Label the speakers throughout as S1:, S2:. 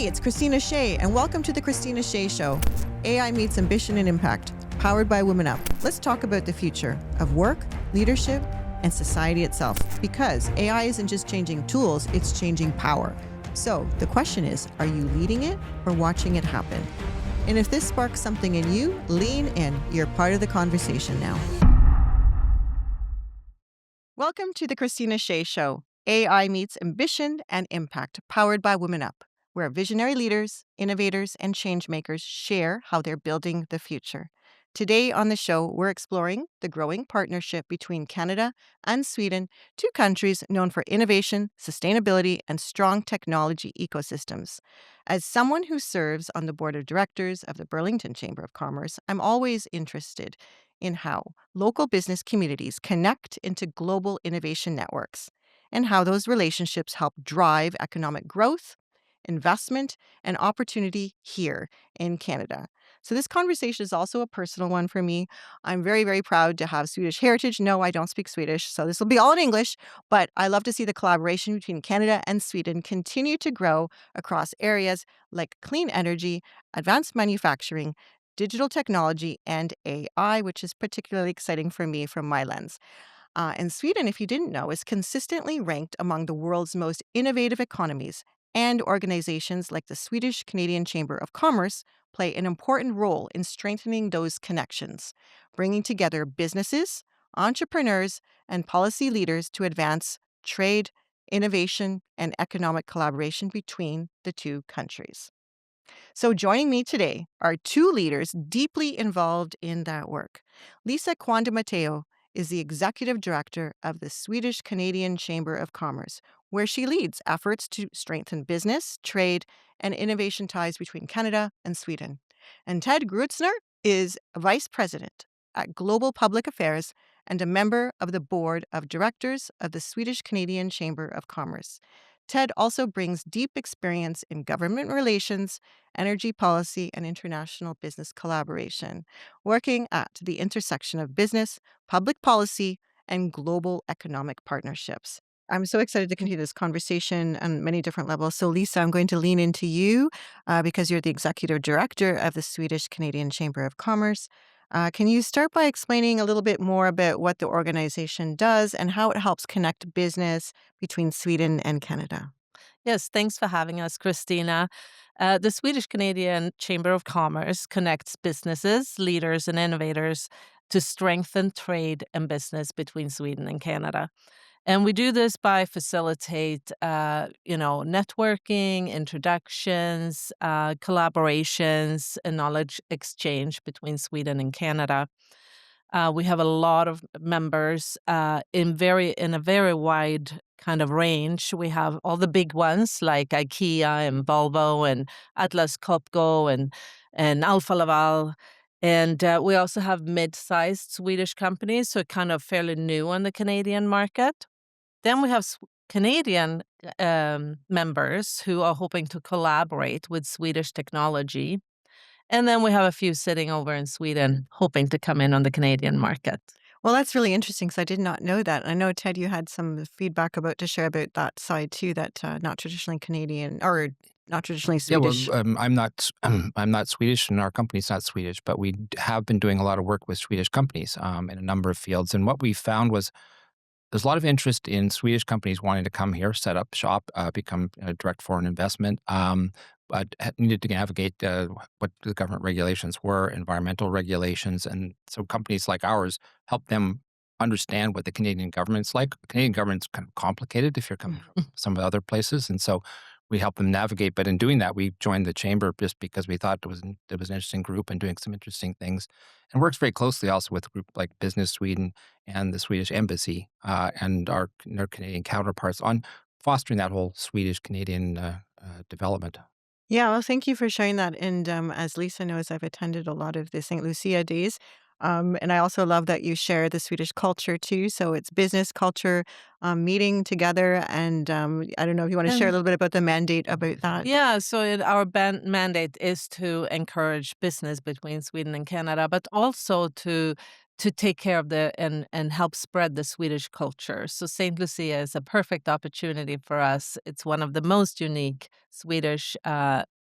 S1: Hey, it's Kristina Shea, and welcome to the Kristina Shea Show. AI meets ambition and impact, powered by Women Up. Let's talk about the future of work, leadership, and society itself, because AI isn't just changing tools, it's changing power. So the question is, are you leading it or watching it happen? And if this sparks something in you, lean in. You're part of the conversation now. Welcome to the Kristina Shea Show. AI meets ambition and impact, powered by Women Up, where visionary leaders, innovators, and changemakers share how they're building the future. Today on the show, we're exploring the growing partnership between Canada and Sweden, two countries known for innovation, sustainability, and strong technology ecosystems. As someone who serves on the board of directors of the Burlington Chamber of Commerce, I'm always interested in how local business communities connect into global innovation networks and how those relationships help drive economic growth, investment, and opportunity here in Canada. So this conversation is also a personal one for me. I'm very, very proud to have Swedish heritage. No, I don't speak Swedish, so this will be all in English, but I love to see the collaboration between Canada and Sweden continue to grow across areas like clean energy, advanced manufacturing, digital technology, and AI, which is particularly exciting for me from my lens. And Sweden, if you didn't know, is consistently ranked among the world's most innovative economies, and organizations like the Swedish Canadian Chamber of Commerce play an important role in strengthening those connections, bringing together businesses, entrepreneurs, and policy leaders to advance trade, innovation, and economic collaboration between the two countries. So joining me today are two leaders deeply involved in that work. Lisa Quondamatteo is the executive director of the Swedish Canadian Chamber of Commerce, where she leads efforts to strengthen business, trade, and innovation ties between Canada and Sweden. And Ted Gruetzner is vice president at Global Public Affairs and a member of the board of directors of the Swedish Canadian Chamber of Commerce. Ted also brings deep experience in government relations, energy policy, and international business collaboration, working at the intersection of business, public policy, and global economic partnerships. I'm so excited to continue this conversation on many different levels. So, Lisa, I'm going to lean into you because you're the executive director of the Swedish Canadian Chamber of Commerce. Can you start by explaining a little bit more about what the organization does and how it helps connect business between Sweden and Canada?
S2: Yes, thanks for having us, Christina. The Swedish Canadian Chamber of Commerce connects businesses, leaders, and innovators to strengthen trade and business between Sweden and Canada. And we do this by facilitate, networking, introductions, collaborations, and knowledge exchange between Sweden and Canada. We have a lot of members in a very wide kind of range. We have all the big ones like IKEA and Volvo and Atlas Copco and Alfa Laval. And we also have mid-sized Swedish companies, so kind of fairly new on the Canadian market. Then we have Canadian members who are hoping to collaborate with Swedish technology. And then we have a few sitting over in Sweden hoping to come in on the Canadian market.
S1: Well, that's really interesting because I did not know that. I know, Ted, you had some feedback to share about that side too, that not traditionally Canadian or not traditionally
S3: Yeah, well,
S1: Swedish.
S3: I'm not Swedish, and our company's not Swedish, but we have been doing a lot of work with Swedish companies in a number of fields. And what we found was there's a lot of interest in Swedish companies wanting to come here, set up shop, become a direct foreign investment, but needed to navigate what the government regulations were, environmental regulations. And so companies like ours help them understand what the Canadian government's like. The Canadian government's kind of complicated if you're coming from some of the other places. And so we help them navigate. But in doing that, we joined the chamber just because we thought it was an interesting group and doing some interesting things, and works very closely also with a group like Business Sweden and the Swedish Embassy and our Canadian counterparts on fostering that whole Swedish Canadian development.
S1: Yeah, well, thank you for sharing that. And as Lisa knows, I've attended a lot of the St. Lucia days. And I also love that you share the Swedish culture too. So it's business culture meeting together. And I don't know if you want to share a little bit about the mandate about that.
S2: Yeah, so our mandate is to encourage business between Sweden and Canada, but also to to take care of and help spread the Swedish culture. So St. Lucia is a perfect opportunity for us. It's one of the most unique Swedish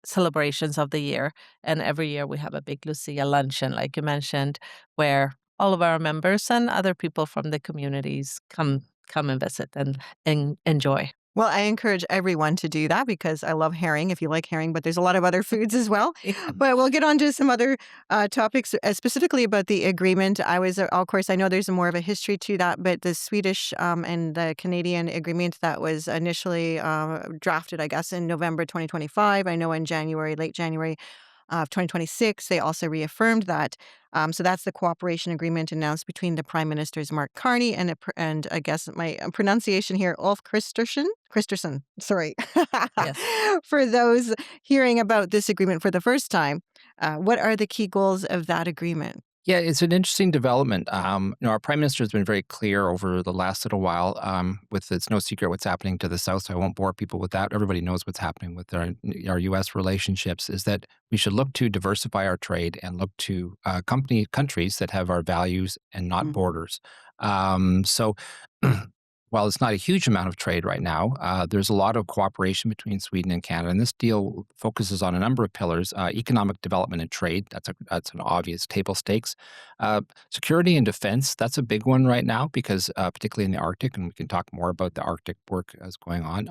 S2: celebrations of the year. And every year we have a big Lucia luncheon, like you mentioned, where all of our members and other people from the communities come and visit and enjoy.
S1: Well, I encourage everyone to do that because I love herring, if you like herring, but there's a lot of other foods as well.
S2: Yeah.
S1: But we'll get on to some other topics, specifically about the agreement. Of course, I know there's more of a history to that, but the Swedish and the Canadian agreement that was initially drafted, I guess, in November 2025. I know in late January of 2026, they also reaffirmed that. So that's the cooperation agreement announced between the Prime Ministers Mark Carney and I guess my pronunciation here, Ulf Kristersson, sorry.
S2: Yes.
S1: For those hearing about this agreement for the first time, what are the key goals of that agreement?
S3: Yeah, it's an interesting development. Our prime minister has been very clear over the last little while. With it's no secret what's happening to the south, so I won't bore people with that. Everybody knows what's happening with our U.S. relationships. Is that we should look to diversify our trade and look to countries that have our values and not borders. So. While it's not a huge amount of trade right now, there's a lot of cooperation between Sweden and Canada, and this deal focuses on a number of pillars: economic development and trade. That's an obvious table stakes. Security and defense. That's a big one right now because, particularly in the Arctic, and we can talk more about the Arctic work that's going on.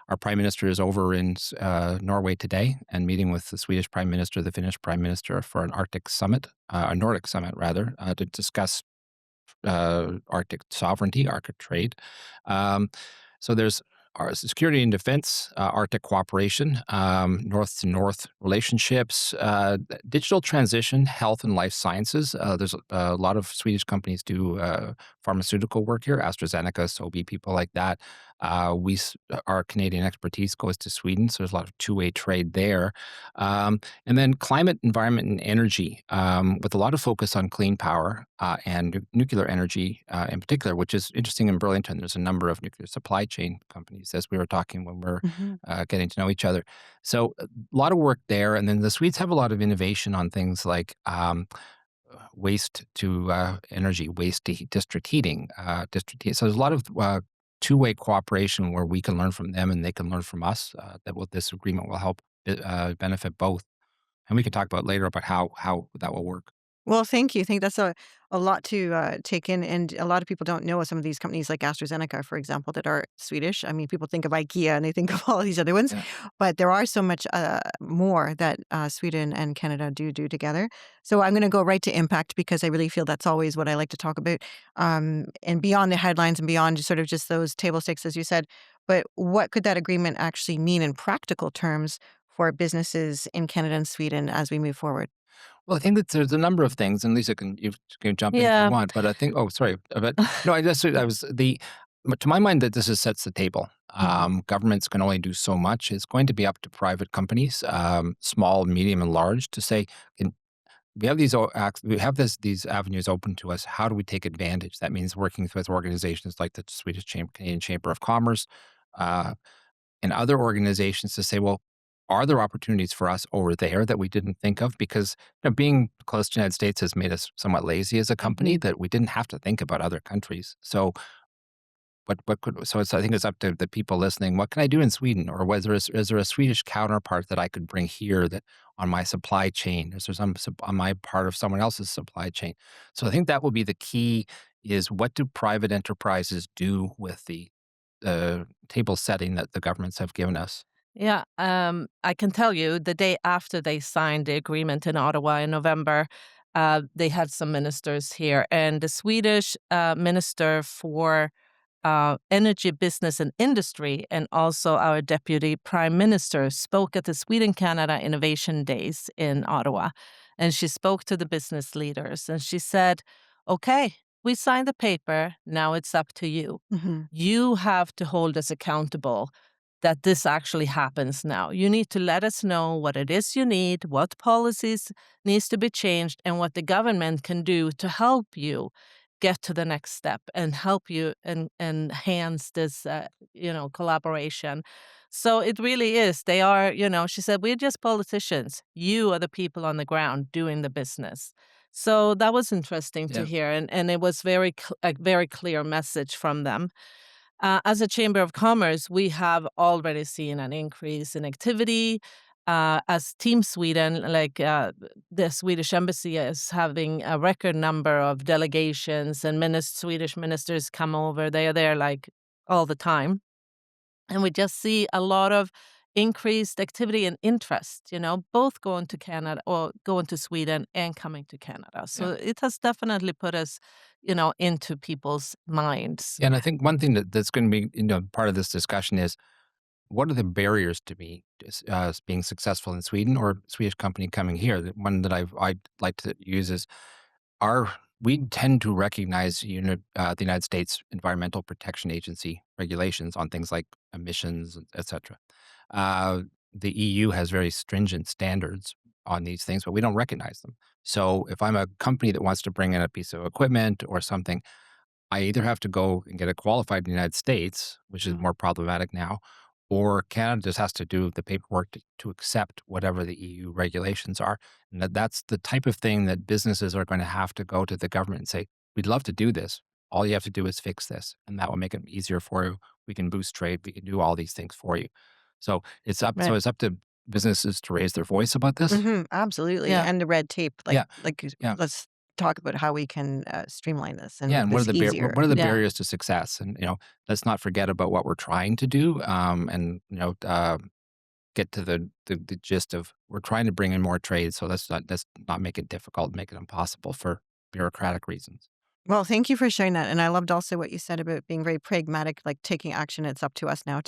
S3: Our prime minister is over in Norway today and meeting with the Swedish prime minister, the Finnish prime minister, for an Arctic summit, a Nordic summit rather, to discuss Arctic sovereignty, Arctic trade. So there's our security and defense, Arctic cooperation, north to north relationships, digital transition, health and life sciences. There's a lot of Swedish companies do pharmaceutical work here, AstraZeneca, Sobi, people like that. Our Canadian expertise goes to Sweden, so there's a lot of two-way trade there. And then climate, environment, and energy, with a lot of focus on clean power and nuclear energy in particular, which is interesting in Burlington. There's a number of nuclear supply chain companies, as we were talking when we're getting to know each other. So a lot of work there. And then the Swedes have a lot of innovation on things like waste to energy, waste to district heating. So there's a lot of two-way cooperation where we can learn from them and they can learn from us. This agreement will help benefit both. And we can talk about later about how that will work.
S1: Well, thank you. I think that's a lot to take in. And a lot of people don't know some of these companies like AstraZeneca, for example, that are Swedish. I mean, people think of IKEA and they think of all these other ones,
S3: Yeah.
S1: but there are so much more that Sweden and Canada do together. So I'm going to go right to impact because I really feel that's always what I like to talk about. And beyond the headlines and beyond sort of just those table stakes, as you said, but what could that agreement actually mean in practical terms for businesses in Canada and Sweden as we move forward?
S3: Well, I think that there's a number of things, and Lisa you can jump in if
S2: Yeah.
S3: you want. But I think, oh, sorry, but no, but to my mind, that sets the table. Governments can only do so much. It's going to be up to private companies, small, medium, and large, to say, we have these avenues open to us. How do we take advantage? That means working with organizations like the Swedish Canadian Chamber of Commerce, and other organizations to say, well, are there opportunities for us over there that we didn't think of? Because being close to the United States has made us somewhat lazy as a company, that we didn't have to think about other countries. So I think it's up to the people listening. What can I do in Sweden? Or is there a Swedish counterpart that I could bring here that on my supply chain? Is there some on my part of someone else's supply chain? So I think that will be the key: is what do private enterprises do with the table setting that the governments have given us?
S2: Yeah, I can tell you the day after they signed the agreement in Ottawa in November, they had some ministers here, and the Swedish minister for energy, business, and industry, and also our deputy prime minister spoke at the Sweden-Canada Innovation Days in Ottawa, and she spoke to the business leaders, and she said, "Okay, we signed the paper. Now it's up to you. You have to hold us accountable that this actually happens now. You need to let us know what it is you need, what policies needs to be changed, and what the government can do to help you get to the next step and help you and enhance this, collaboration." So it really is. They are, she said, we're just politicians. You are the people on the ground doing the business. So that was interesting to
S3: Yeah.
S2: hear, and it was a very clear message from them. As a Chamber of Commerce, we have already seen an increase in activity. As Team Sweden, the Swedish Embassy is having a record number of delegations and Swedish ministers come over. They are there like all the time. And we just see a lot of increased activity and interest, both going to Canada or going to Sweden and coming to Canada. So
S3: Yeah.
S2: it has definitely put us, into people's minds.
S3: Yeah, and I think one thing that's going to be, part of this discussion is what are the barriers to being successful in Sweden or a Swedish company coming here? The one that I'd like to use is our we tend to recognize the United States Environmental Protection Agency regulations on things like emissions, et cetera. Uh, the EU has very stringent standards on these things, but we don't recognize them. So if I'm a company that wants to bring in a piece of equipment or something, I either have to go and get it qualified in the United States, which is more problematic now, or Canada just has to do the paperwork to accept whatever the EU regulations are. And that's the type of thing that businesses are going to have to go to the government and say, we'd love to do this. All you have to do is fix this, and that will make it easier for you. We can boost trade. We can do all these things for you. So it's up. So
S1: Right.
S3: it's up to businesses to raise their voice about this.
S1: Absolutely.
S2: Yeah.
S1: And the red tape,
S3: Yeah, yeah.
S1: let's talk about how we can streamline this and
S3: Yeah,
S1: make
S3: and what are
S1: this easier.
S3: what are the
S2: Yeah.
S3: barriers to success? And let's not forget about what we're trying to do. And get to the gist of we're trying to bring in more trade. So let's not make it difficult, make it impossible for bureaucratic reasons.
S1: Well, thank you for sharing that. And I loved also what you said about being very pragmatic, like taking action. It's up to us now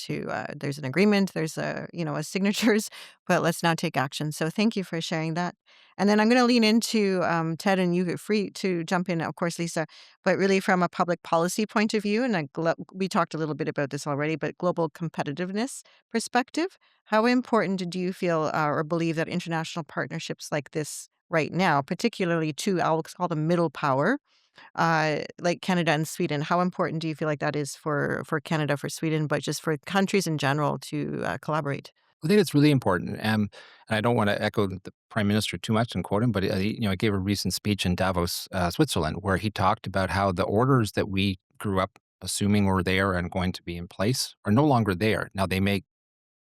S1: there's an agreement, there's a signatures, but let's now take action. So thank you for sharing that. And then I'm going to lean into Ted, and you get free to jump in, of course, Lisa, but really from a public policy point of view. And we talked a little bit about this already, but global competitiveness perspective, how important do you feel or believe that international partnerships like this right now, particularly I'll call them middle power, like Canada and Sweden, how important do you feel like that is for Canada, for Sweden, but just for countries in general to collaborate?
S3: I think it's really important. And I don't want to echo the prime minister too much and quote him, but he gave a recent speech in Davos, Switzerland, where he talked about how the orders that we grew up assuming were there and going to be in place are no longer there. Now they may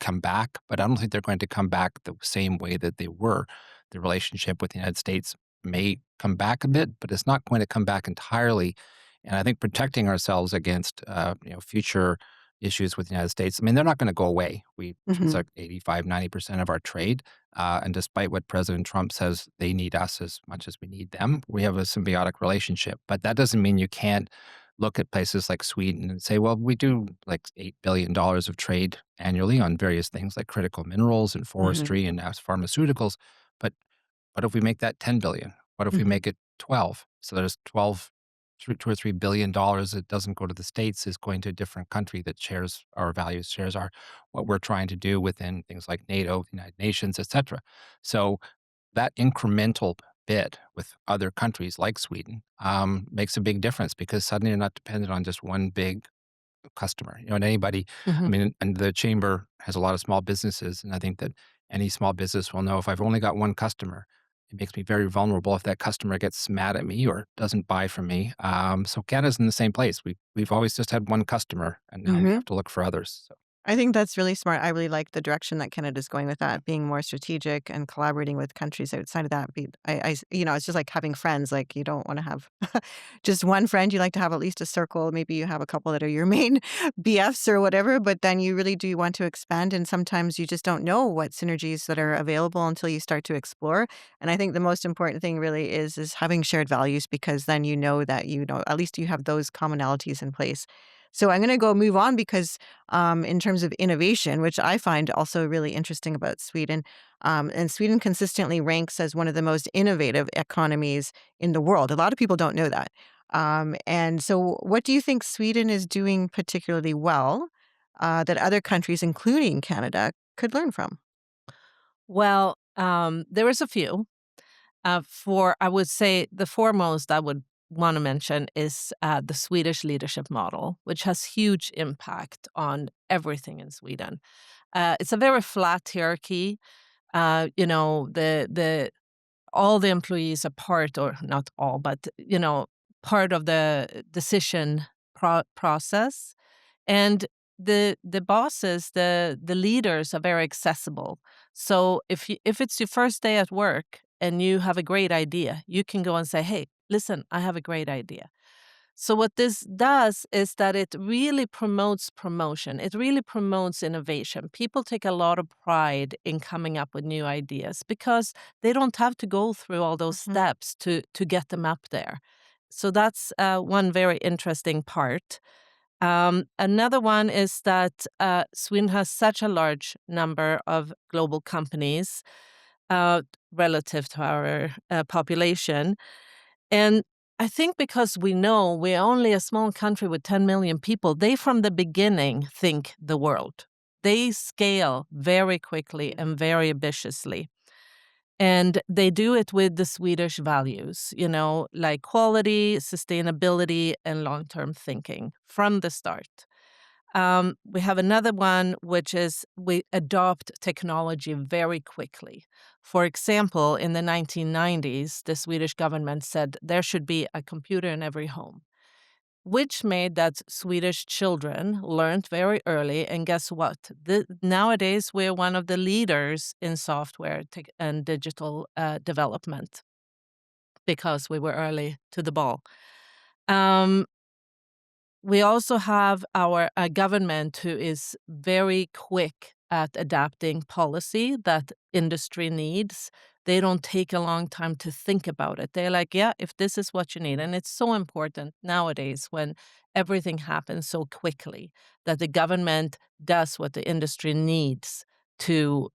S3: come back, but I don't think they're going to come back the same way that they were. The relationship with the United States may come back a bit, but it's not going to come back entirely. And I think protecting ourselves against future issues with the United States, I mean, they're not going to go away. It's
S1: Hmm.
S3: like 85-90% of our trade. And despite what President Trump says, they need us as much as we need them. We have a symbiotic relationship, but that doesn't mean you can't look at places like Sweden and say, well, we do like $8 billion of trade annually on various things like critical minerals and
S1: Hmm.
S3: forestry and now pharmaceuticals. But what if we make that 10 billion? What if we
S1: Hmm.
S3: make it 12? So there's 12, $2 or $3 billion that doesn't go to the States is going to a different country that shares our values, shares what we're trying to do within things like NATO, the United Nations, et cetera. So that incremental bit with other countries like Sweden makes a big difference because suddenly you're not dependent on just one big customer. And anybody, I
S2: Hmm.
S3: mean, and the chamber has a lot of small businesses, and I think that any small business will know if I've only got one customer, it makes me very vulnerable if that customer gets mad at me or doesn't buy from me. So Canada's in the same place. We've always just had one customer, and now we
S1: Hmm.
S3: have to look for others. So.
S1: I think that's really smart. I really like the direction that Canada's going with that, being more strategic and collaborating with countries outside of that. It's just like having friends. Like you don't want to have just one friend. You like to have at least a circle. Maybe you have a couple that are your main BFs or whatever, but then you really do want to expand. And sometimes you just don't know what synergies that are available until you start to explore. And I think the most important thing really is having shared values because then you know that at least you have those commonalities in place. So I'm going to go move on because in terms of innovation, which I find also really interesting about Sweden. And Sweden consistently ranks as one of the most innovative economies in the world. A lot of people don't know that. And so, what do you think Sweden is doing particularly well that other countries, including Canada, could learn from?
S2: Well, there is a few. I would say the foremost I would want to mention is the Swedish leadership model, which has huge impact on everything in Sweden. It's a very flat hierarchy. The all the employees are part, or not all, but part of the decision process. And the bosses, the leaders are very accessible. So if it's your first day at work and you have a great idea, you can go and say, "Hey, listen, I have a great idea." So what this does is that it really promotes promotion. It really promotes innovation. People take a lot of pride in coming up with new ideas because they don't have to go through all those steps to get them up there. So that's one very interesting part. Another one is that Sweden has such a large number of global companies relative to our population. And I think because we know we're only a small country with 10 million people, they from the beginning think the world. They scale very quickly and very ambitiously. And they do it with the Swedish values, like quality, sustainability, and long-term thinking from the start. We have another one, which is we adopt technology very quickly. For example, in the 1990s, the Swedish government said there should be a computer in every home, which made that Swedish children learned very early. And guess what? Nowadays, we're one of the leaders in software and digital development because we were early to the ball. We also have our government who is very quick at adapting policy that industry needs. They don't take a long time to think about it. They're like, yeah, if this is what you need. And it's so important nowadays when everything happens so quickly that the government does what the industry needs to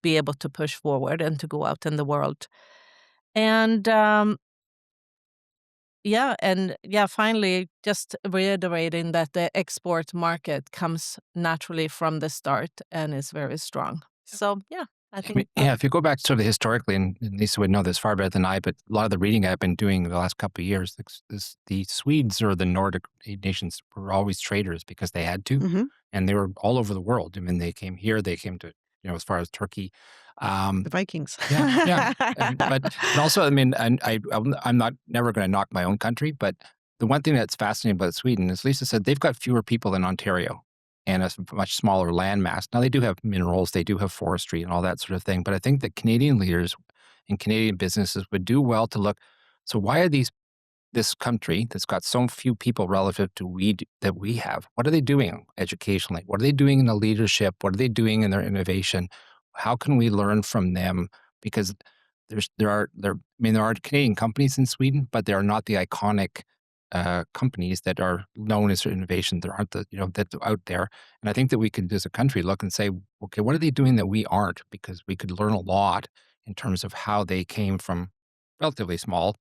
S2: be able to push forward and to go out in the world. And finally, just reiterating that the export market comes naturally from the start and is very strong. So, I think.
S3: If you go back sort of historically, and Lisa would know this far better than I, but a lot of the reading I've been doing the last couple of years, the Swedes or the Nordic nations were always traders because they had to, and they were all over the world. I mean, they came here, they came to, as far as Turkey.
S1: The Vikings.
S3: But also, I mean, I'm not never going to knock my own country, but the one thing that's fascinating about Sweden, as Lisa said, they've got fewer people than Ontario and a much smaller land mass. Now, they do have minerals, they do have forestry and all that sort of thing, but I think that Canadian leaders and Canadian businesses would do well to look, so why are this country that's got so few people relative to that we have, what are they doing educationally? What are they doing in the leadership? What are they doing in their innovation? How can we learn from them? Because there are Canadian companies in Sweden, but they are not the iconic companies that are known as innovation. There aren't that out there. And I think that we could, as a country, look and say, okay, what are they doing that we aren't? Because we could learn a lot in terms of how they came from relatively small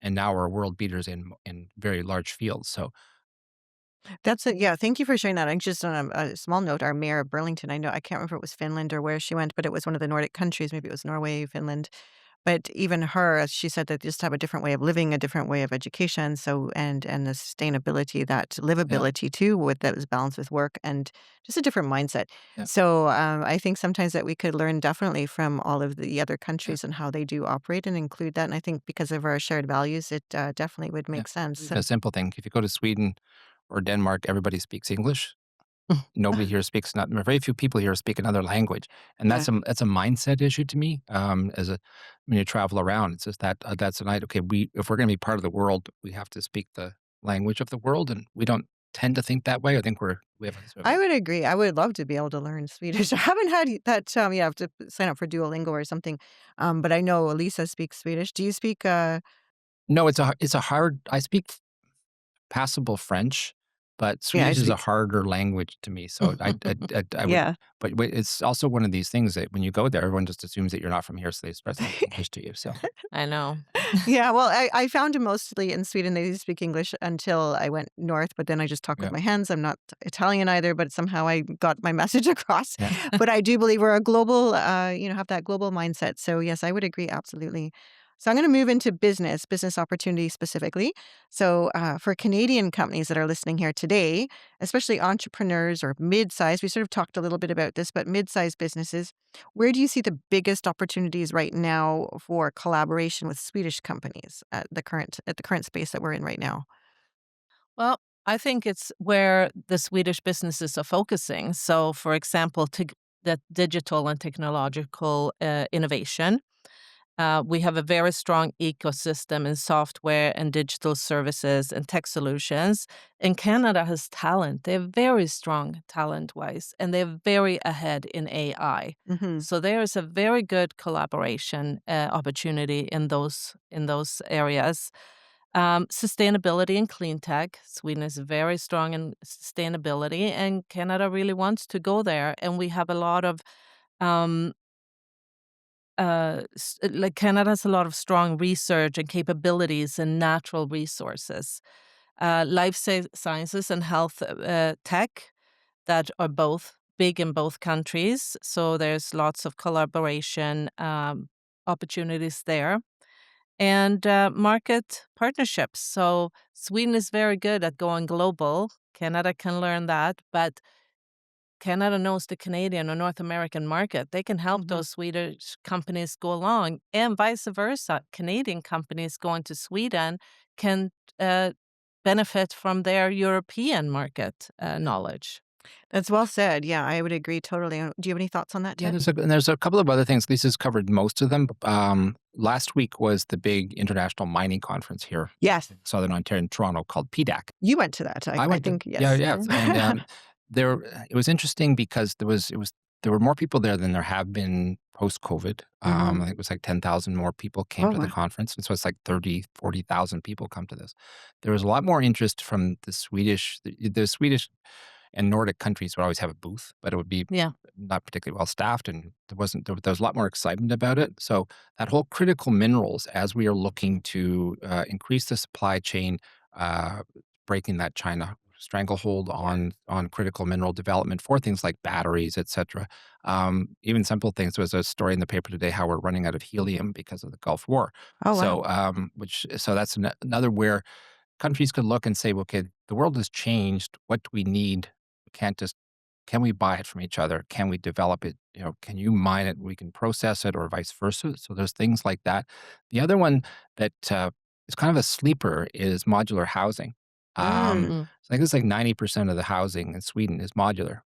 S3: and now are world beaters in very large fields. So
S1: That's it. Yeah, thank you for sharing that. And just on a small note, our mayor of Burlington, I can't remember if it was Finland or where she went, but it was one of the Nordic countries. Maybe it was Norway, Finland. But even her, she said that they just have a different way of living, a different way of education. So and the sustainability, that livability too, with that was balanced with work and just a different mindset.
S3: Yeah.
S1: So I think sometimes that we could learn definitely from all of the other countries and how they do operate and include that. And I think because of our shared values, it definitely would make sense.
S3: a simple thing. If you go to Sweden or Denmark, everybody speaks English. Nobody here speaks very few people here speak another language, and that's a mindset issue to me. When you travel around, it's just that's an idea. Okay, if we're going to be part of the world, we have to speak the language of the world, and we don't tend to think that way. I think we have.
S1: I would agree. I would love to be able to learn Swedish. I haven't had that. You have to sign up for Duolingo or something. But I know Lisa speaks Swedish. Do you speak?
S3: No, it's a hard. I speak passable French, but Swedish is a harder language to me. So I would, but it's also one of these things that when you go there, everyone just assumes that you're not from here, so they express English to you. So
S2: I know.
S1: Yeah, well, I found mostly in Sweden they speak English until I went north, but then I just talk with my hands. I'm not Italian either, but somehow I got my message across. But I do believe we're a global, have that global mindset. So yes, I would agree absolutely. So I'm going to move into business opportunities specifically. So for Canadian companies that are listening here today, especially entrepreneurs or mid-sized, we sort of talked a little bit about this, but mid-sized businesses, where do you see the biggest opportunities right now for collaboration with Swedish companies at the current space that we're in right now?
S2: Well, I think it's where the Swedish businesses are focusing. So, for example, the digital and technological innovation. We have a very strong ecosystem in software and digital services and tech solutions. And Canada has talent. They're very strong talent-wise, and they're very ahead in AI.
S1: Hmm.
S2: So there is a very good collaboration opportunity in those areas. Sustainability and clean tech. Sweden is very strong in sustainability, and Canada really wants to go there. And we have a lot of um, like Canada has a lot of strong research and capabilities in natural resources, sciences and health tech that are both big in both countries. So there's lots of collaboration opportunities there. And market partnerships. So Sweden is very good at going global. Canada can learn that, but Canada knows the Canadian or North American market. They can help
S1: Hmm.
S2: those Swedish companies go along, and vice versa. Canadian companies going to Sweden can uh, benefit from their European market knowledge.
S1: That's well said. Yeah, I would agree totally. Do you have any thoughts on that,
S3: Yeah,
S1: Ted?
S3: there's a couple of other things. Lisa's covered most of them. Last week was the big international mining conference here
S1: Yes,
S3: in Southern Ontario in Toronto called PDAC.
S1: you went to that. I,
S3: I
S1: I
S3: went to
S1: think
S3: yeah,
S1: yes.
S3: yeah, and there it was interesting because there were more people there than there have been post-COVID.
S1: Hmm.
S3: I think it was like 10,000 more people came
S1: Oh
S3: to the
S1: wow.
S3: conference, and so it's like 40,000 people come to this. There was a lot more interest from the Swedish and Nordic countries would always have a booth, but it would be
S2: Yeah.
S3: not particularly well staffed, and there was a lot more excitement about it. So that whole critical minerals, as we are looking to increase the supply chain, uh, breaking that China stranglehold on critical mineral development for things like batteries, et cetera. Even simple things. There was a story in the paper today how we're running out of helium because of the Gulf War.
S1: Oh wow.
S3: So so that's another where countries could look and say, "Well, okay, the world has changed. What do we need? We can't just can we buy it from each other? Can we develop it? Can you mine it? We can process it, or vice versa." So there's things like that. The other one that is kind of a sleeper is modular housing.
S1: Mm.
S2: Mm.
S3: So I think it's like 90% of the housing in Sweden is modular.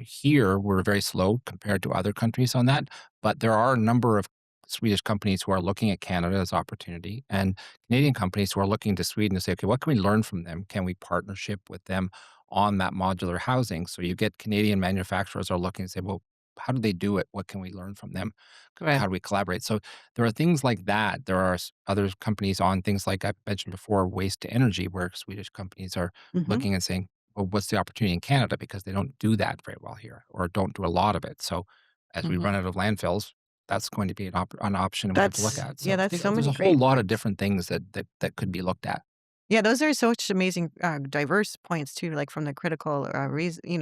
S3: Here, we're very slow compared to other countries on that, but there are a number of Swedish companies who are looking at Canada as opportunity, and Canadian companies who are looking to Sweden to say, okay, what can we learn from them? Can we partnership with them on that modular housing? So you get Canadian manufacturers are looking to say, well, how do they do it? What can we learn from them?
S2: Correct.
S3: How do we collaborate? So there are things like that. There are other companies on things like I mentioned before, waste to energy, where Swedish companies are
S1: Hmm.
S3: looking and saying, well, what's the opportunity in Canada? Because they don't do that very well here or don't do a lot of it. So as we
S2: Mhm.
S3: run out of landfills, that's going to be an option we have to look
S1: That's
S3: at.
S1: yeah.
S3: So
S1: That's so
S3: there's
S1: many
S3: a whole
S1: great
S3: lot of
S1: points.
S3: different things that could be looked at.
S1: Yeah, those are such amazing, diverse points too, like from the critical,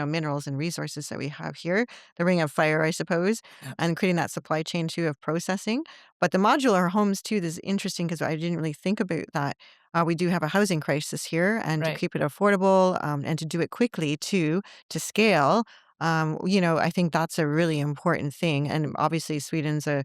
S1: minerals and resources that we have here, the Ring of Fire, I suppose,
S3: Yeah.
S1: and creating that supply chain too of processing. But the modular homes too, this is interesting because I didn't really think about that. We do have a housing crisis here, and to
S2: Right.
S1: keep it affordable, and to do it quickly too, to scale. I think that's a really important thing. And obviously, Sweden's a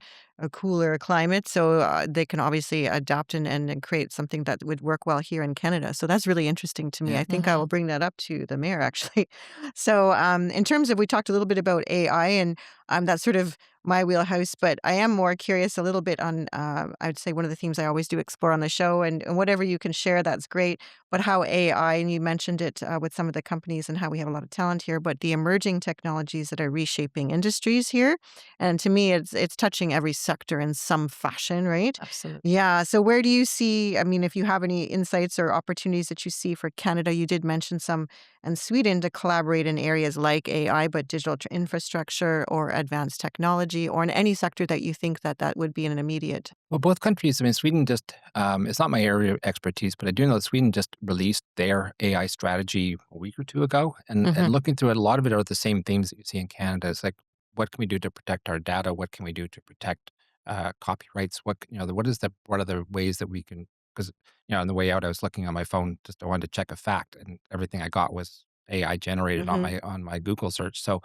S1: cooler climate, so they can obviously adapt and create something that would work well here in Canada. So that's really interesting to me.
S3: Yeah.
S1: I think I will
S2: Mhm.
S1: bring that up to the mayor actually. So in terms of we talked a little bit about AI, and that's sort of my wheelhouse, but I am more curious a little bit on I'd say one of the themes I always do explore on the show, and whatever you can share, that's great. But how AI, and you mentioned it with some of the companies and how we have a lot of talent here, but the emerging technologies that are reshaping industries here, and to me, it's touching every sector in some fashion, right?
S2: Absolutely.
S1: Yeah. So where do you see, I mean, if you have any insights or opportunities that you see for Canada, you did mention some, and Sweden to collaborate in areas like AI, but digital infrastructure or advanced technology, or in any sector that you think that would be an immediate.
S3: Well, both countries, I mean, Sweden just, it's not my area of expertise, but I do know that Sweden just released their AI strategy a week or two ago. And
S2: Mhm.
S3: looking through it, a lot of it are the same themes that you see in Canada. It's like, what can we do to protect our data? What can we do to protect copyrights? What are the ways that we can? Because on the way out, I was looking on my phone just I wanted to check a fact, and everything I got was AI generated on
S1: Mhm.
S3: my Google search. So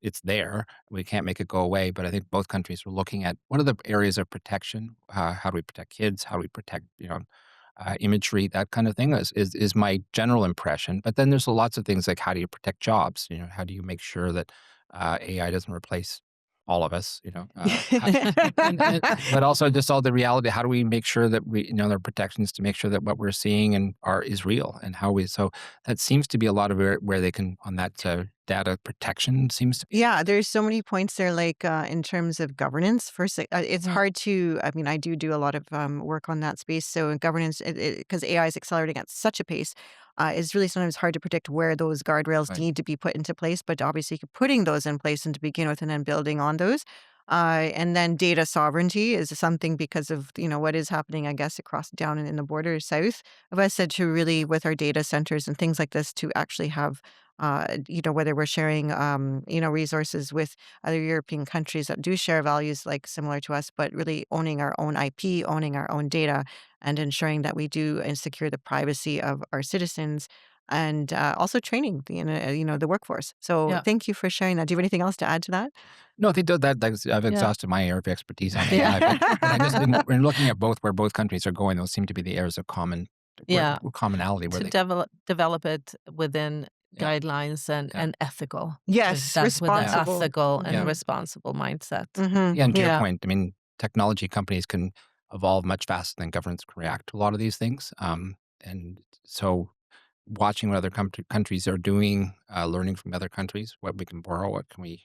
S3: it's there. We can't make it go away. But I think both countries were looking at what are the areas of protection. How do we protect kids? How do we protect imagery? That kind of thing is my general impression. But then there's lots of things like how do you protect jobs? How do you make sure that AI doesn't replace all of us? But also just all the reality. How do we make sure that there are protections to make sure that what we're seeing is real, and how we? So that seems to be a lot of where they can on that data protection seems to be.
S1: Yeah, there's so many points there, like, in terms of governance. First, it's
S2: Mm.
S1: hard to I mean, I do a lot of, work on that space, so in governance, because AI is accelerating at such a pace, it's really sometimes hard to predict where those guardrails
S3: Right.
S1: need to be put into place, but obviously putting those in place and to begin with and then building on those. And then data sovereignty is something because of, what is happening, I guess, across down in the border south of us, said to really, with our data centers and things like this, to actually have whether we're sharing, resources with other European countries that do share values like similar to us, but really owning our own IP, owning our own data, and ensuring that we do and secure the privacy of our citizens, and also training the workforce. So
S2: Yeah.
S1: thank you for sharing that. Do you have anything else to add to that?
S3: No, I think I've
S2: Yeah.
S3: exhausted my area of expertise on
S2: Yeah.
S3: AI, but I just think when looking at where both countries are going, those seem to be the areas of
S2: Yeah.
S3: commonality where
S2: To
S3: they.
S2: develop it within
S3: Yeah,
S2: guidelines and
S3: yeah,
S2: ethical,
S1: Yes,
S2: with that
S3: yeah,
S1: responsible.
S2: ethical and
S3: yeah,
S1: Hmm.
S2: responsible mindset.
S1: Hmm.
S3: yeah. And to your
S1: Yeah.
S3: point, I mean, technology companies can evolve much faster than governments can react to a lot of these things. And so, watching what other countries are doing, learning from other countries, what we can borrow, what can we,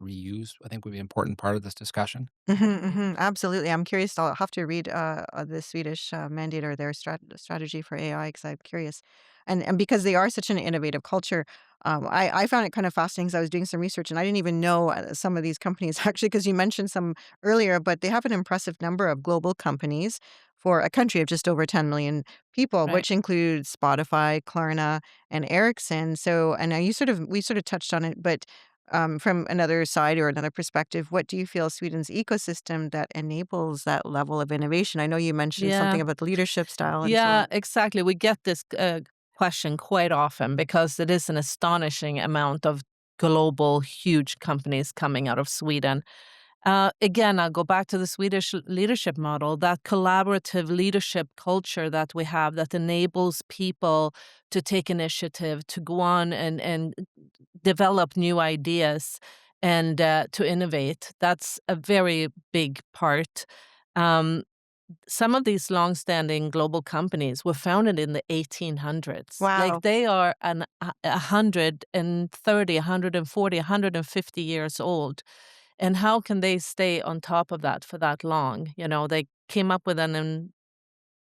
S3: reuse, I think would be an important part of this discussion.
S1: Absolutely. I'm curious. I'll have to read the Swedish mandate or their strategy for AI because I'm curious, and because they are such an innovative culture, I found it kind of fascinating. 'Cause I was doing some research and I didn't even know some of these companies actually because you mentioned some earlier, but they have an impressive number of global companies for a country of just over 10 million people,
S2: Right.
S1: which includes Spotify, Klarna, and Ericsson. So, and we sort of touched on it, but from another side or another perspective, what do you feel Sweden's ecosystem that enables that level of innovation? I know you mentioned
S2: Yeah.
S1: something about the leadership style and so
S2: Yeah,
S1: on.
S2: exactly. We get this question quite often because it is an astonishing amount of global, huge companies coming out of Sweden. Again, I'll go back to the Swedish leadership model, that collaborative leadership culture that we have that enables people to take initiative, to go on and develop new ideas and to innovate. That's a very big part. Um, some of these long-standing global companies were founded in the 1800s. Like
S1: Wow.
S2: they are 130, 140, 150 years old. And how can they stay on top of that for that long? They came up with an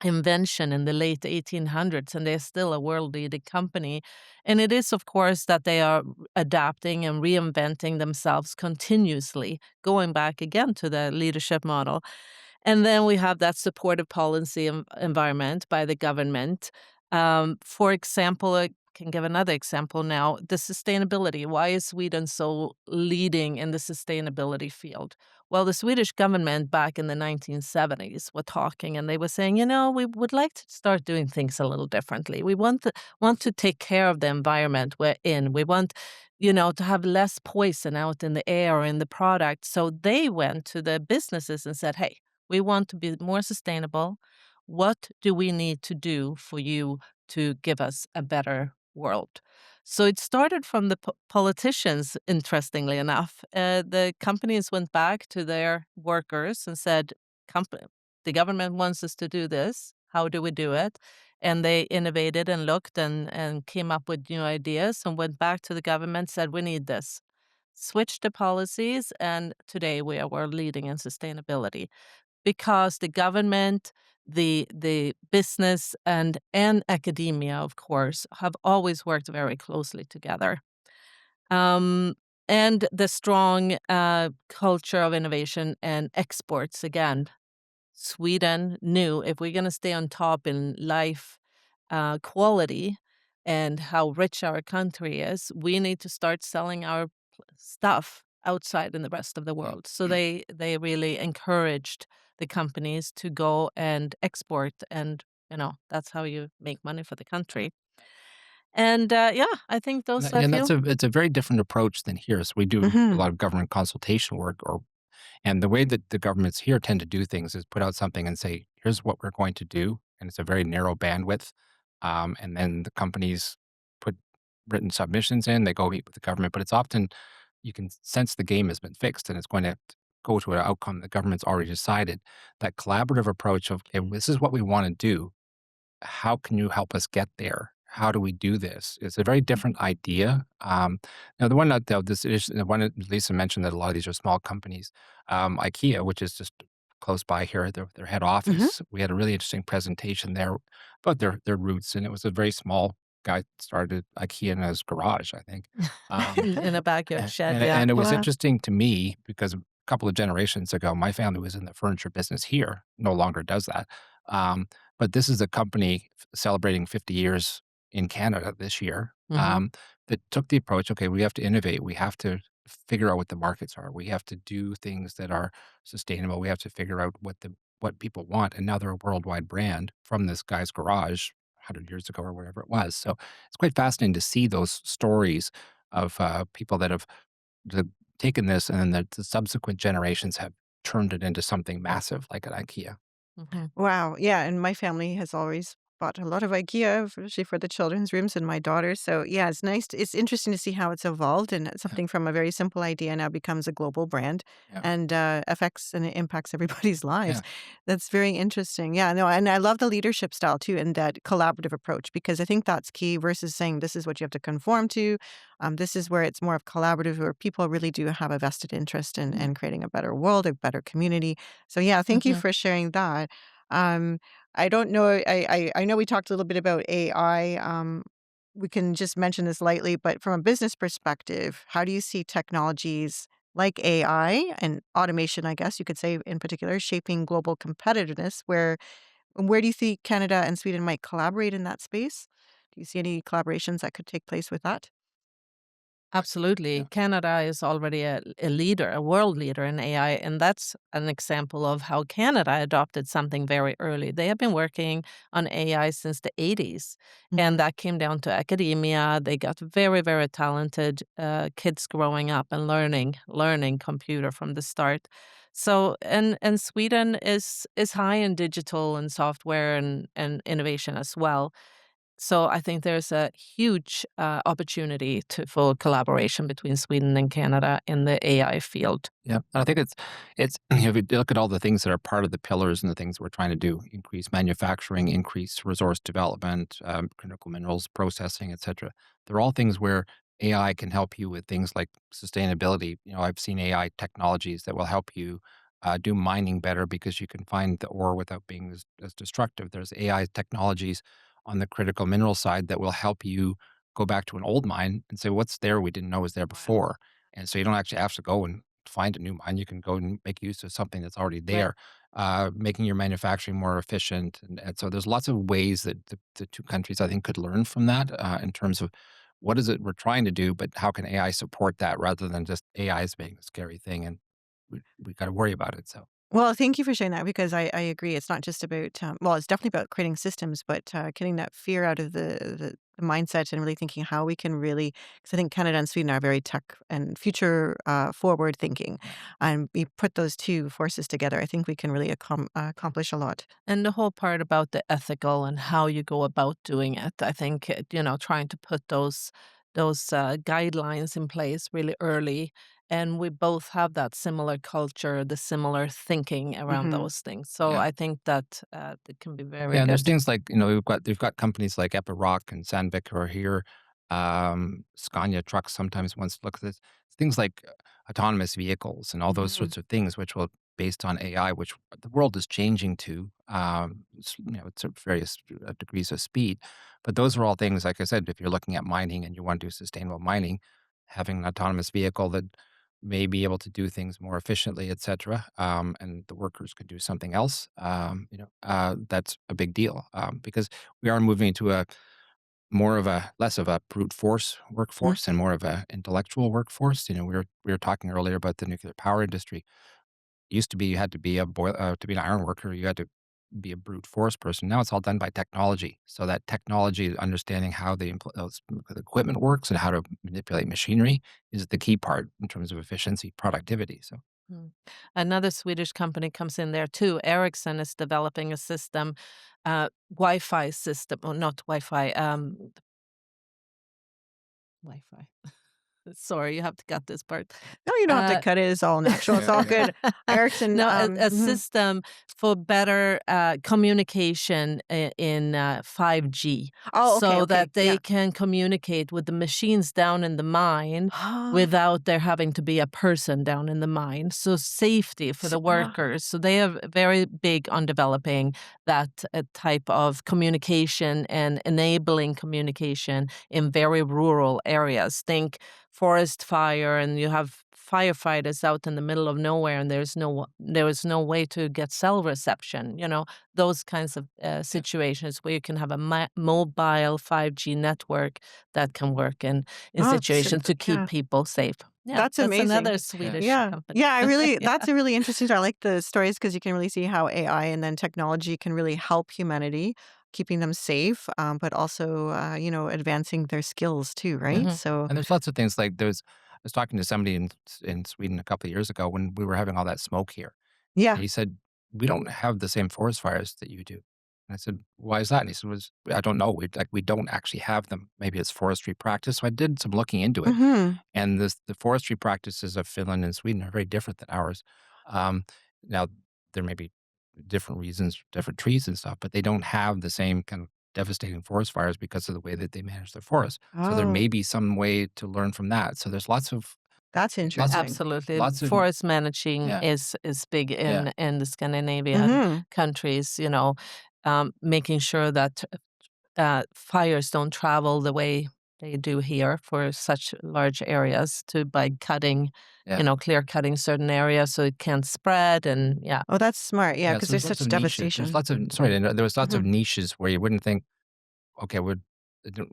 S2: invention in the late 1800s, and they're still a world-leading company. And it is, of course, that they are adapting and reinventing themselves continuously, going back again to the leadership model. And then we have that supportive policy environment by the government. For example, I can give another example now, the sustainability. Why is Sweden so leading in the sustainability field? Well, the Swedish government back in the 1970s were talking and they were saying, we would like to start doing things a little differently. We want to take care of the environment we're in. We want, to have less poison out in the air or in the product. So they went to the businesses and said, hey, we want to be more sustainable. What do we need to do for you to give us a better world? So it started from the politicians, interestingly enough. The companies went back to their workers and said, the government wants us to do this. How do we do it? And they innovated and looked and came up with new ideas and went back to the government, said, we need this. Switched the policies, and today we are world leading in sustainability because the government, the business, and academia, of course, have always worked very closely together. Um, and the strong culture of innovation and exports. Again, Sweden knew if we're going to stay on top in life quality and how rich our country is, we need to start selling our stuff outside in the rest of the world. So they really encouraged the companies to go and export, and that's how you make money for the country. And yeah, I think those are a
S3: And
S2: few.
S3: it's a very different approach than here. So we do a
S1: Hmm.
S3: lot of government consultation work, and the way that the governments here tend to do things is put out something and say, "Here's what we're going to do," and it's a very narrow bandwidth. And then the companies put written submissions in. They go meet with the government, but it's often you can sense the game has been fixed and it's going to go to an outcome the government's already decided. That collaborative approach of, "Okay, this is what we want to do. How can you help us get there? How do we do this?" It's a very different idea. Now, the one that this is the one that Lisa mentioned that a lot of these are small companies. IKEA, which is just close by here, their head
S1: Hmm.
S3: office. We had a really interesting presentation there about their roots, and it was a very small guy started IKEA in his garage, I think. Um,
S2: In a backyard shed, yeah.
S3: and it was
S1: Wow.
S3: interesting to me because a couple of generations ago, my family was in the furniture business here, no longer does that. Um, but this is a company celebrating 50 years in Canada this year,
S2: Mhm.
S3: that took the approach, okay, we have to innovate. We have to figure out what the markets are. We have to do things that are sustainable. We have to figure out what people want. And now they're a worldwide brand from this guy's garage 100 years ago or whatever it was. So it's quite fascinating to see those stories of people that have the, taken this and then the subsequent generations have turned it into something massive like an IKEA.
S2: Mhm.
S1: Wow. Yeah. And my family has always bought a lot of IKEA, especially for the children's rooms and my daughter. So yeah, it's nice. It's interesting to see how it's evolved and
S3: Yeah,
S1: something from a very simple idea now becomes a global brand
S3: yeah,
S1: and affects and it impacts everybody's lives.
S3: yeah.
S1: That's very interesting. Yeah. No, and I love the leadership style too and that collaborative approach because I think that's key versus saying this is what you have to conform to. This is where it's more of collaborative, where people really do have a vested interest in creating a better world, a better community. So yeah, thank you
S2: Mhm.
S1: for sharing that. Um, I don't know. I know we talked a little bit about AI. We can just mention this lightly, but from a business perspective, how do you see technologies like AI and automation, I guess you could say in particular, shaping global competitiveness? Where do you think Canada and Sweden might collaborate in that space? Do you see any collaborations that could take place with that?
S3: Yeah.
S2: Absolutely. Canada is already a leader, a world leader in AI, and that's an example of how Canada adopted something very early. They have been working on AI since the 80s, and
S1: Mhm.
S2: that came down to academia. They got very, very talented kids growing up and learning computer from the start. So, and Sweden is high in digital and software and innovation as well. So I think there's a huge opportunity for collaboration between Sweden and Canada in the AI field.
S3: Yeah, and I think it's if you look at all the things that are part of the pillars and the things we're trying to do, increase manufacturing, increase resource development, critical minerals processing, etc. They're all things where AI can help you with things like sustainability. I've seen AI technologies that will help you do mining better because you can find the ore without being as destructive. There's AI technologies on the critical mineral side that will help you go back to an old mine and say, "What's there we didn't know was there before?" And so you don't actually have to go and find a new mine. You can go and make use of something that's already
S2: Right.
S3: there, making your manufacturing more efficient. And so there's lots of ways that the two countries, I think, could learn from that in terms of what is it we're trying to do, but how can AI support that rather than just AI is being a scary thing and we got to worry about it. So,
S1: Well, thank you for sharing that because I agree. It's not just about, well, it's definitely about creating systems, but getting that fear out of the mindset and really thinking how we can really, because I think Canada and Sweden are very tech and future forward thinking.
S3: yeah.
S1: And we put those two forces together. I think we can really accomplish a lot.
S2: And the whole part about the ethical and how you go about doing it, I think, trying to put those guidelines in place really early. And we both have that similar culture, the similar thinking around
S1: Hmm.
S2: those things. So
S3: Yeah.
S2: I think that it can be very
S3: Yeah, and there's
S2: good.
S3: things like, we've got companies like Epiroc and Sandvik who are here. Scania Trucks sometimes wants to look at this. Things like autonomous vehicles and all those
S1: Hmm.
S3: sorts of things, which will based on AI, which the world is changing to, it's at various degrees of speed. But those are all things, like I said, if you're looking at mining and you want to do sustainable mining, having an autonomous vehicle that may be able to do things more efficiently, et cetera, and the workers could do something else, that's a big deal because we are moving to more of a less of a brute force workforce and more of a intellectual workforce. We were talking earlier about the nuclear power industry. It used to be you had to be to be an iron worker, you had to be a brute force person. Now it's all done by technology. So that technology, understanding how the equipment works and how to manipulate machinery is the key part in terms of efficiency, productivity. So
S2: Mm. Another Swedish company comes in there too. Ericsson is developing a system, Wi-Fi system, or not Wi-Fi, Wi-Fi. Sorry, you have to cut this part.
S1: No, you don't have to cut it. It's all natural. It's all good. Ericsson,
S2: No, a
S1: mhm.
S2: system for better communication in 5G,
S1: Oh, okay,
S2: so
S1: okay.
S2: that they
S1: Yeah.
S2: can communicate with the machines down in the mine
S1: Oh,
S2: without there having to be a person down in the mine. So safety for the workers. So they are very big on developing that type of communication and enabling communication in very rural areas. Think forest fire, and you have firefighters out in the middle of nowhere, and there is no way to get cell reception. Those kinds of situations where you can have a mobile 5G network that can work in
S1: oh,
S2: situations to keep
S1: yeah.
S2: people safe. Yeah,
S1: That's
S2: that's
S1: amazing.
S2: another Swedish
S1: Yeah.
S2: company.
S1: Yeah,
S2: Yeah.
S1: that's a really interesting story. I like the stories because you can really see how AI and then technology can really help humanity, keeping them safe, but also, advancing their skills too, right?
S2: Mhm.
S1: So,
S3: and there's lots of things like I was talking to somebody in Sweden a couple of years ago when we were having all that smoke here.
S1: yeah.
S3: And he said, "We don't have the same forest fires that you do." And I said, "Why is that?" And he said, "I don't know. We don't actually have them. Maybe it's forestry practice." So I did some looking into it,
S1: Mhm.
S3: and the forestry practices of Finland and Sweden are very different than ours. Now there may be different reasons, different trees and stuff, but they don't have the same kind of devastating forest fires because of the way that they manage their forests. So there
S1: Oh,
S3: may be some way to learn from that. So there's
S1: that's
S3: lots of
S1: interesting.
S2: Absolutely.
S3: lots of
S2: Forest managing
S3: yeah,
S2: is big
S3: yeah.
S2: in the Scandinavian
S1: Mhm.
S2: countries, making sure that fires don't travel the way they do here for such large areas by cutting,
S3: Yeah.
S2: clear cutting certain areas so it can't spread. And yeah.
S1: Oh, that's smart. Yeah,
S3: Yeah,
S1: because
S3: so
S1: there's
S3: there's lots
S1: such
S3: of niches. There's
S1: devastation.
S3: lots of sorry, to there was lots of
S1: Mhm.
S3: niches where you wouldn't think, okay, I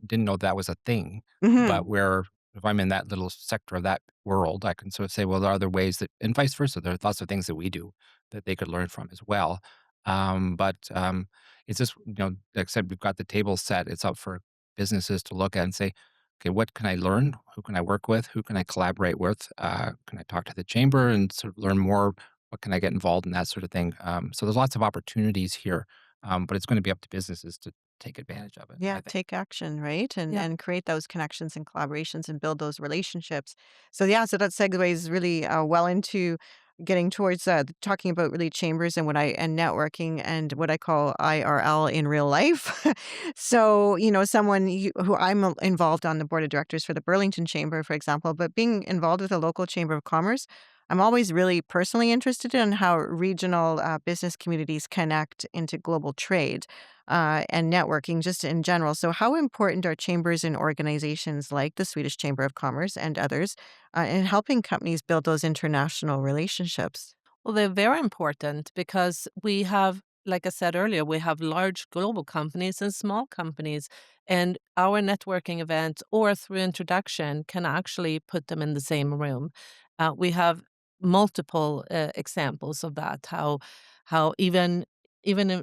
S3: didn't know that was a thing,
S1: Mhm.
S3: but where if I'm in that little sector of that world, I can sort of say, well, there are other ways that, and vice versa. There are lots of things that we do that they could learn from as well. But it's just, like I said, we've got the table set. It's up for businesses to look at and say, okay, what can I learn? Who can I work with? Who can I collaborate with? Can I talk to the chamber and sort of learn more? What can I get involved in that sort of thing? So there's lots of opportunities here, but it's going to be up to businesses to take advantage of it, I
S1: Yeah,
S3: think.
S1: take action, right? And
S2: Yeah.
S1: and create those connections and collaborations and build those relationships. So yeah, so that segues really well into getting towards talking about really chambers and and networking and what I call IRL in real life. So someone who I'm involved on the board of directors for the Burlington Chamber, for example, but being involved with a local chamber of commerce. I'm always really personally interested in how regional business communities connect into global trade and networking just in general. So, how important are chambers and organizations like the Swedish Chamber of Commerce and others in helping companies build those international relationships?
S2: Well, they're very important because we have, like I said earlier, we have large global companies and small companies. And our networking event or through introduction can actually put them in the same room. We have multiple examples of that, how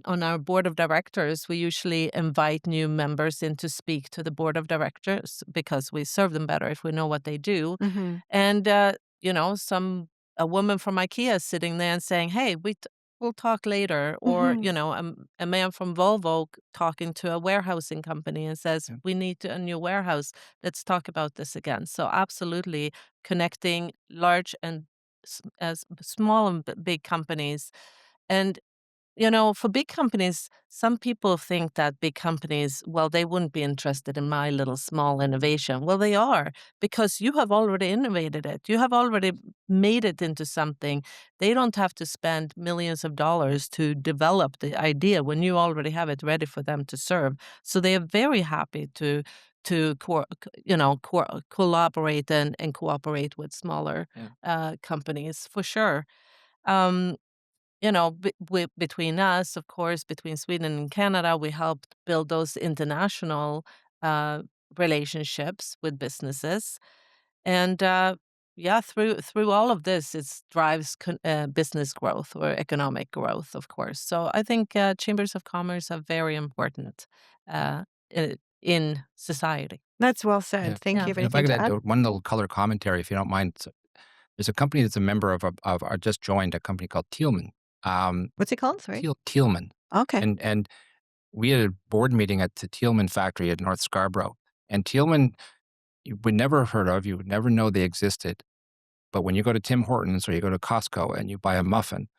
S2: on our board of directors, we usually invite new members in to speak to the board of directors because we serve them better if we know what they do.
S1: Hmm.
S2: And, some a woman from IKEA is sitting there and saying, "Hey, we'll talk later." Or,
S1: Hmm.
S2: a man from Volvo talking to a warehousing company and says,
S3: Yeah.
S2: "We need a new warehouse. Let's talk about this again." So absolutely connecting large and as small and big companies. And for big companies, some people think that big companies, well, they wouldn't be interested in my little small innovation. Well, they are, because you have already innovated it. You have already made it into something. They don't have to spend millions of dollars to develop the idea when you already have it ready for them to serve. So they are very happy to collaborate and cooperate with smaller
S3: Yeah.
S2: companies for sure. Um, between us, of course, between Sweden and Canada, we helped build those international relationships with businesses. And yeah, through all of this, it drives business growth or economic growth, of course. So I think chambers of commerce are very important in society.
S1: That's well said.
S3: Yeah.
S1: Thank
S2: Yeah.
S1: you. Have
S3: And if I
S1: anything
S3: could
S1: to
S3: add
S1: add?
S3: one little color commentary, if you don't mind. There's a company that's a member of our just joined a company called Thielman.
S1: What's it called? Sorry.
S3: Thielman.
S1: Okay.
S3: And we had a board meeting at the Thielman factory at North Scarborough. And Thielman, you would never have heard of, you would never know they existed. But when you go to Tim Hortons or you go to Costco and you buy a muffin,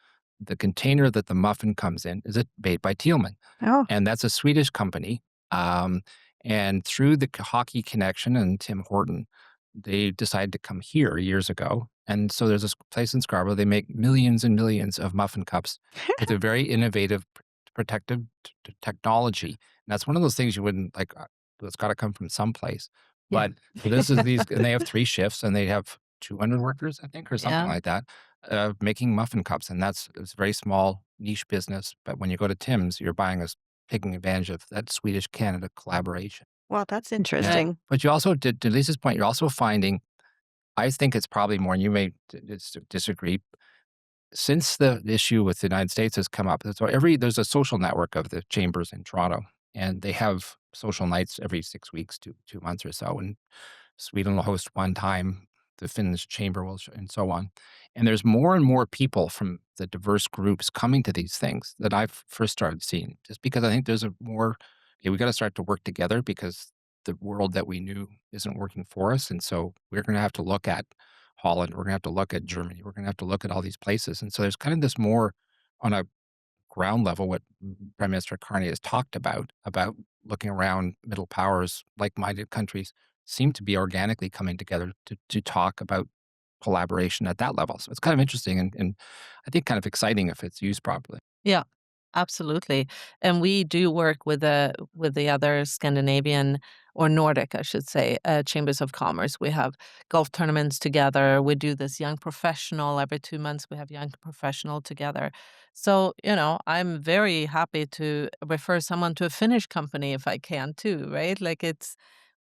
S3: the container that the muffin comes in is made by Thielman.
S1: Oh,
S3: And that's a Swedish company. Um, and through the hockey connection and Tim Horton, they decided to come here years ago. And so there's this place in Scarborough, they make millions and millions of muffin cups with a very innovative protective technology. And that's one of those things you wouldn't like, it's got to come from someplace.
S2: Yeah.
S3: But so this is these, and they have 3 shifts and they have 200 workers, I think, or something
S2: Yeah.
S3: like that, making muffin cups. And it's a very small niche business. But when you go to Tim's, you're taking advantage of that Swedish-Canada collaboration.
S1: well, that's
S3: Yeah.
S1: interesting.
S3: But you also, to Lisa's point, you're also finding, I think it's probably more, and you may disagree, since the issue with the United States has come up, so there's a social network of the chambers in Toronto, and they have social nights every 6 weeks to 2 months or so, and Sweden will host one time, the Finnish chamber will, and so on. And there's more and more people from the diverse groups coming to these things that I've first started seeing, just because I think there's we got to start to work together because the world that we knew isn't working for us. And so we're going to have to look at Holland, we're going to have to look at Germany, we're going to have to look at all these places. And so there's kind of this more on a ground level, what Prime Minister Carney has talked about looking around middle powers, like-minded countries, seem to be organically coming together to talk about collaboration at that level. So it's kind of interesting and I think kind of exciting if it's used properly.
S2: Yeah, absolutely. And we do work with the other Scandinavian or Nordic, I should say, chambers of commerce. We have golf tournaments together. We do this young professional every 2 months. We have young professional together. So, I'm very happy to refer someone to a Finnish company if I can too, right? Like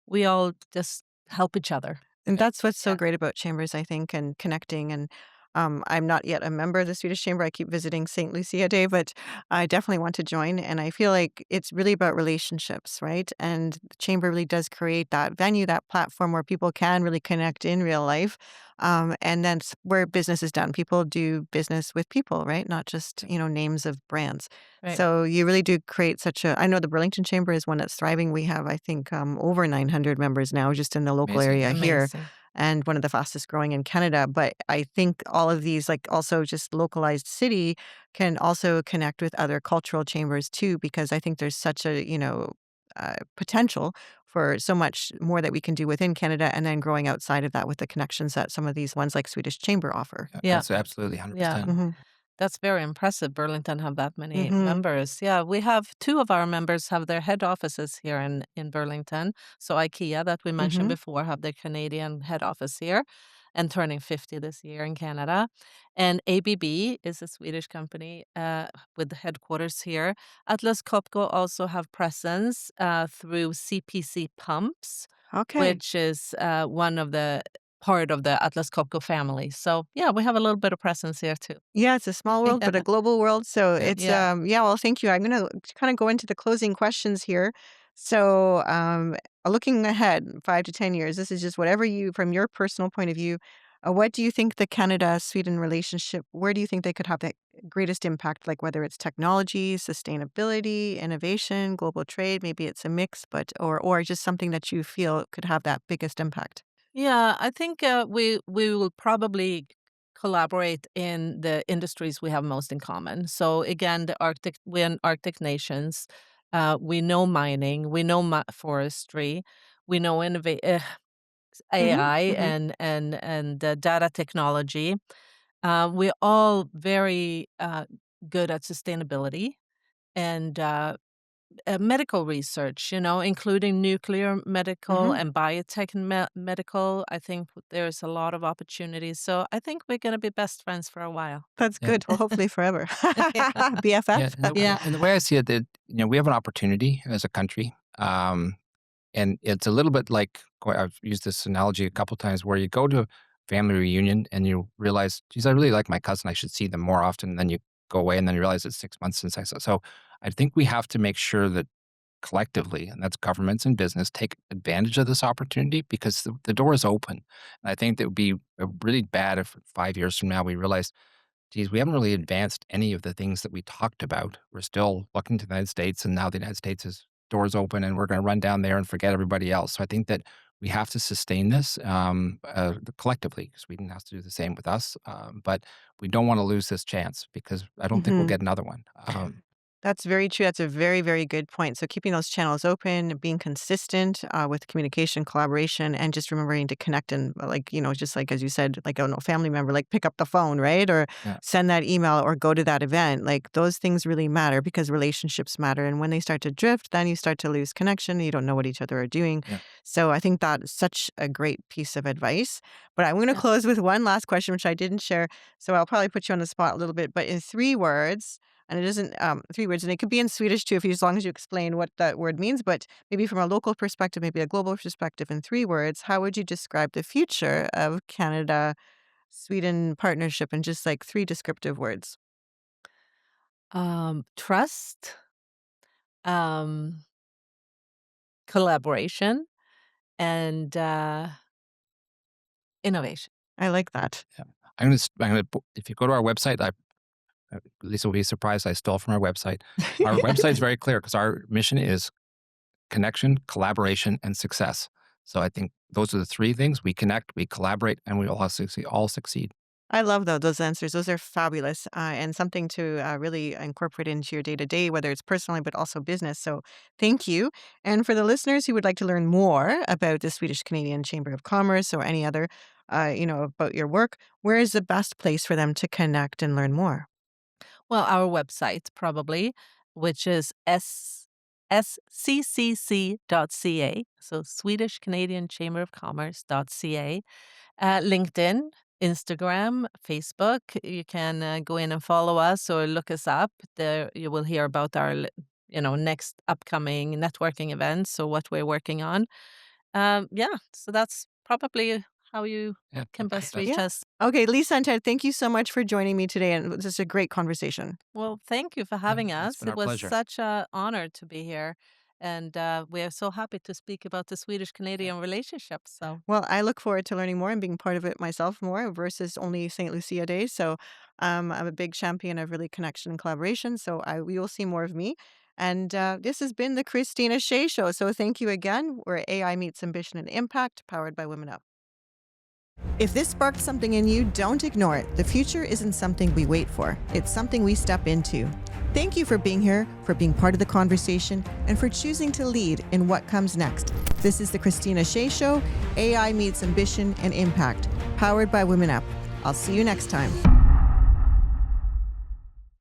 S2: we all just help each other.
S1: And that's what's so
S2: Yeah.
S1: great about chambers, I think, and connecting. And I'm not yet a member of the Swedish Chamber. I keep visiting St. Lucia Day, but I definitely want to join. And I feel like it's really about relationships, right? And the chamber really does create that venue, that platform where people can really connect in real life. And then where business is done. People do business with people, right? Not just, names of brands.
S2: Right.
S1: So you really do create I know the Burlington Chamber is one that's thriving. We have, I think, over 900 members now just in the local
S3: Amazing.
S1: area here,
S2: Amazing.
S1: and one of the fastest growing in Canada. But I think all of these, like also just localized city, can also connect with other cultural chambers too, because I think there's such a, potential for so much more that we can do within Canada and then growing outside of that with the connections that some of these ones like Swedish Chamber offer.
S2: Yeah.
S3: That's absolutely 100%.
S1: hmm
S2: That's very impressive. Burlington have that many
S1: hmm
S2: members. Yeah, we have 2 of our members have their head offices here in Burlington. So IKEA that we mentioned
S1: hmm
S2: before have their Canadian head office here and turning 50 this year in Canada. And ABB is a Swedish company with the headquarters here. Atlas Copco also have presence through CPC Pumps,
S1: Okay.
S2: which is one of the part of the Atlas Copco family. So yeah, we have a little bit of presence here too.
S1: Yeah, it's a small world, but a global world. So
S3: Yeah.
S1: it's
S2: Yeah.
S1: yeah, well, thank you. I'm gonna kind of go into the closing questions here. So looking ahead 5 to 10 years, this is just whatever you from your personal point of view, what do you think the Canada-Sweden relationship, where do you think they could have the greatest impact, like whether it's technology, sustainability, innovation, global trade, maybe it's a mix, but or just something that you feel could have that biggest impact?
S2: Yeah, I think we will probably collaborate in the industries we have most in common. So again, we're in Arctic nations. We know mining, we know forestry, we know
S1: hmm
S2: AI
S1: hmm
S2: and data technology. We're all very good at sustainability and medical research, including nuclear medical
S1: hmm
S2: and biotech medical. I think there's a lot of opportunities. So I think we're going to be best friends for a while.
S1: That's
S3: Yeah.
S1: good. Well, hopefully forever.
S2: Yeah.
S1: BFF.
S3: Yeah.
S2: Yeah.
S3: And the way I see it, that we have an opportunity as a country. And it's a little bit like, I've used this analogy a couple times, where you go to a family reunion and you realize, geez, I really like my cousin. I should see them more often. And then you go away and then you realize it's 6 months since I saw. So I think we have to make sure that collectively, and that's governments and business, take advantage of this opportunity, because the door is open. And I think that would be really bad if 5 years from now we realize, geez, we haven't really advanced any of the things that we talked about. We're still looking to the United States, and now the United States is doors open, and we're going to run down there and forget everybody else. So I think that we have to sustain this collectively. Sweden has to do the same with us, but we don't want to lose this chance, because I don't think we'll get another one.
S1: That's very true. That's a very, very good point. So keeping those channels open, being consistent with communication, collaboration, and just remembering to connect and just like as you said, like a family member, like pick up the phone, right? Or
S3: Yeah.
S1: send that email or go to that event. Like those things really matter, because relationships matter. And when they start to drift, then you start to lose connection. You don't know what each other are doing.
S3: Yeah.
S1: So I think that's such a great piece of advice. But I'm going to close with one last question, which I didn't share. So I'll probably put you on the spot a little bit, but in 3 words. And it isn't 3 words, and it could be in Swedish too, as long as you explain what that word means. But maybe from a local perspective, maybe a global perspective, in 3 words, how would you describe the future of Canada-Sweden partnership in just like 3 descriptive words?
S2: Trust, um, collaboration, and innovation.
S1: I like that.
S3: Yeah. If you go to our website, Lisa will be surprised I stole from our website. Our website's very clear, because our mission is connection, collaboration, and success. So I think those are the 3 things: we connect, we collaborate, and we all succeed.
S1: I love those answers. Those are fabulous, and something to really incorporate into your day-to-day, whether it's personally but also business. So thank you. And for the listeners who would like to learn more about the Swedish Canadian Chamber of Commerce or any other, about your work, where is the best place for them to connect and learn more?
S2: Well, our website probably, which is sccc.ca, so Swedish Canadian Chamber of Commerce.ca. LinkedIn, Instagram, Facebook. You can go in and follow us or look us up. There you will hear about our next upcoming networking events or what we're working on. So that's probably how you
S3: Yeah.
S2: can best reach
S1: Yeah.
S2: us.
S1: Okay, Lisa and Ted, thank you so much for joining me today, and this is a great conversation.
S2: Well, thank you for having
S3: It's
S2: us.
S3: been
S2: It
S3: our
S2: was
S3: pleasure.
S2: such an honor to be here. And we are so happy to speak about the Swedish Canadian relationship. So,
S1: Well, I look forward to learning more and being part of it myself more versus only St. Lucia Day. So I'm a big champion of really connection and collaboration. So we will see more of me. And this has been the Kristina Shea Show. So thank you again, where AI meets ambition and impact, powered by Women Up. If this sparked something in you, don't ignore it. The future isn't something we wait for. It's something we step into. Thank you for being here, for being part of the conversation, and for choosing to lead in what comes next. This is the Kristina Shea Show, AI meets ambition and impact, powered by Women Up. I'll see you next time.